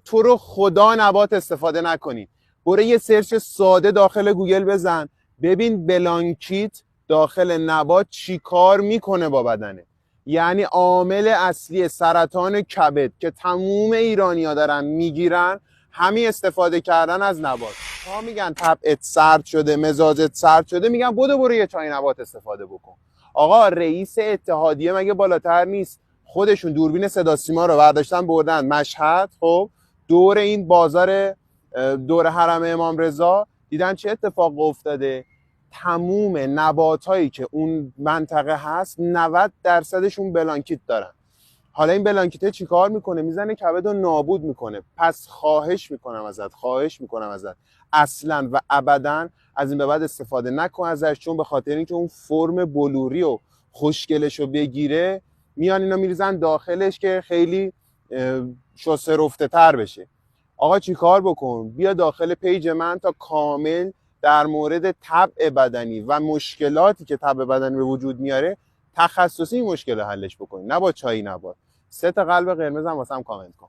تو رو خدا نبات استفاده نکنید. برو یه سرچ ساده داخل گوگل بزن، ببین بلانکیت داخل نبات چی کار میکنه با بدنه. یعنی عامل اصلی سرطان کبد که تموم ایرانی‌ها دارن میگیرن همین استفاده کردن از نبات. ها میگن طبعت سرد شده، مزاجت سرد شده، میگن برو یه چای نبات استفاده بکن. آقا رئیس اتحادیه مگه بالاتر نیست؟ خودشون دوربین صدا سیما رو برداشتن بردن مشهد، خب دور این بازار دور حرم امام رضا، دیدن چه اتفاق افتاده. تموم نباتایی که اون منطقه هست 90%شون بلانکیت دارن. حالا این بلانکیت چی کار میکنه؟ میزنه کبد رو نابود میکنه. پس خواهش میکنم ازت اصلا و ابدا از این به بعد استفاده نکن ازش، چون به خاطر اینکه اون فرم بلوری و خوشگلش رو بگیره میان اینا میریزن داخلش که خیلی شسته رفته تر بشه. آقا چی کار بکن؟ بیا داخل پیج من تا کامل در مورد طبع بدنی و مشکلاتی که طبع بدنی به وجود میاره تخصصی این مشکل حلش بکنی، نه با چای نبات. 3 تا قلب قرمز هم واسم کامنت کن.